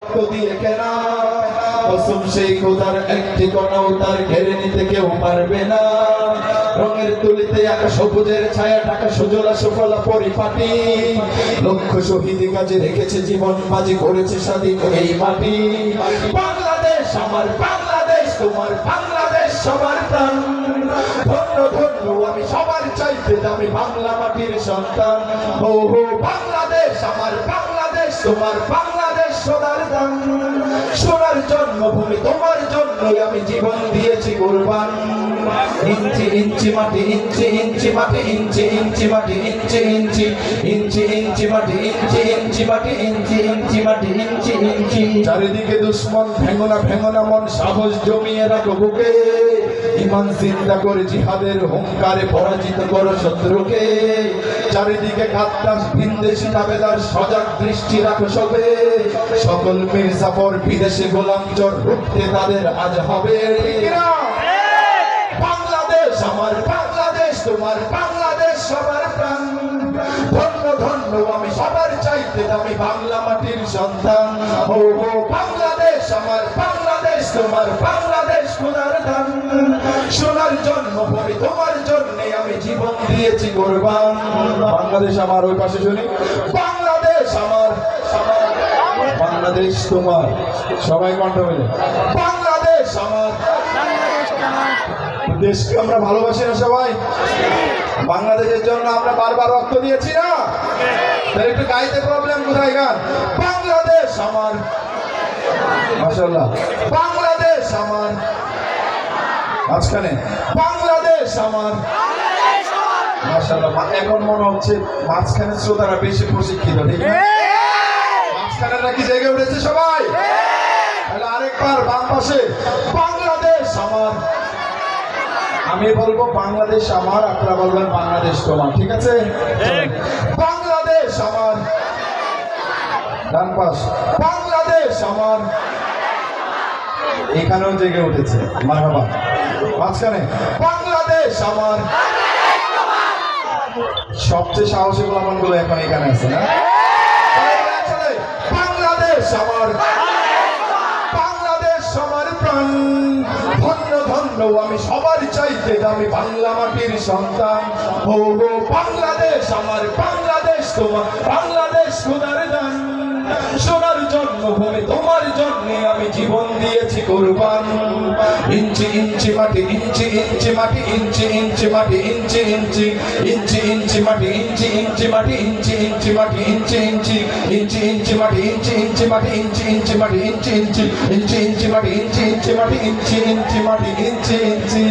দিয়ে কেনা কসম সেই খোদার একটি কণাও তার ঘেরে নিতে কেউ পারবে না। রঙের তুলিতে আঁকা সবুজের ছায়া ঢাকা সুজলা সুফলা পরিপাটি, লক্ষ শহীদ কাজে রেখেছে জীবন বাজি করেছে স্বাধীন এই মাটি। বাংলাদেশ আমার বাংলাদেশ, তোমার বাংলাদেশ সবার প্রাণ। ধন্য ধন্য আমি সবার চাইতে দামি বাংলা মাটির সন্তান। ও হো বাংলাদেশ আমার বাংলাদেশ, তোমার বাংলাদেশ সোনার দান। সোনার জন্মভূমি তোমার জন্যই আমি জীবন দিয়েছি কুরবান। ইঞ্চি ইঞ্চি মাটি, ইঞ্চি ইঞ্চি মাটি, ইঞ্চি ইঞ্চি মাটি, ইঞ্চি ইঞ্চি ইঞ্চি ইঞ্চি মাটি, ইঞ্চি ইঞ্চি মাটি, ইঞ্চি ইঞ্চি মাটি, ইঞ্চি ইঞ্চি। চারিদিকে দুশ্মন ভেঙনা ভেঙনা মন, সাহস জমিয়ে রাখো বুকে। ইমান চিন্তা করে জিহাদের হুঙ্কারে পরাজিত করো শত্রুকে। চারিদিকে খাদ্দাস ভিনদেশি দাবেদার, সজাগ দৃষ্টি রাখো সবে। সকল মির্জাফর বিদেশে গোলাম চোর, রুখতে তাদের আজ হবে। বাংলাদেশ আমার বাংলাদেশ, তোমার বাংলাদেশ সবার প্রাণ। ধন্য ধন্য আমি সবার চাইতে দামি বাংলা মাটির সন্তান। ও হো বাংলাদেশ আমার বাংলাদেশ, তোমার বাংলাদেশ সোনার দান। সোনার জন্মভূমি তোমার জন্যে আমি জীবন দিয়েছি কুরবান। বাংলাদেশ আমার, ওই পাশে শুনি। বাংলাদেশ আমার, বাংলাদেশ তোমার, সবাই কণ্ঠ মিলে বাংলাদেশ আমার। দেশকে আমরা ভালোবাসি না সবাই? বাংলাদেশের জন্য আমরা বারবার রক্ত দিয়েছি না? একটু গাইতে প্রবলেম কোথায় গান? বাংলাদেশ আমার, মাশাআল্লাহ। বাংলাদেশ আমার, মাঝখানে বাংলাদেশ আমার, মাশাআল্লাহ। এখন মনে হচ্ছে মাঝখানে শ্রোতারা বেশি প্রশিক্ষিত, ঠিক না? মাঝখানে নাকি জেগে উঠেছে সবাই? তাহলে আরেকবার বাম পাশে বাংলাদেশ আমার। আমি বলবো বাংলাদেশ আমার, আপনারা বলবেন বাংলাদেশ তোমার, ঠিক আছে? বাংলাদেশ আমার, ডান পাশ বাংলাদেশ আমার। এখানেও জেগে উঠেছে, মারহাবা। মাঝখানে বাংলাদেশ আমার। সবচেয়ে সাহসী গোলাপনগুলো এখন এখানে আছে না? বাংলাদেশ আমার, বাংলাদেশ সবার প্রাণ। ধন্য ধন্য আমি সবার চাইতে দামি বাংলা মাটির সন্তান। ও গো বাংলাদেশ আমার বাংলাদেশ, তোমার বাংলাদেশ সোনার দান। সোনার জন্মভূমি তোমার জন্যে আমি জীবন দিয়েছি কুরবান। ইঞ্চি ইঞ্চি মাটি, ইঞ্চি ইঞ্চি মাটি, ইঞ্চি ইঞ্চি মাটি, ইঞ্চি ইঞ্চি ইঞ্চি ইঞ্চি মাটি, ইঞ্চি ইঞ্চি মাটি, ইঞ্চি ইঞ্চি মাটি, ইঞ্চি ইঞ্চি ইঞ্চি ইঞ্চি মাটি, ইঞ্চি ইঞ্চি মাটি, ইঞ্চি ইঞ্চি মাটি, ইঞ্চি ইঞ্চি ইঞ্চি ইঞ্চি মাটি, ইঞ্চি ইঞ্চি মাটি, ইঞ্চি ইঞ্চি মাটি, ইঞ্চি ইঞ্চি।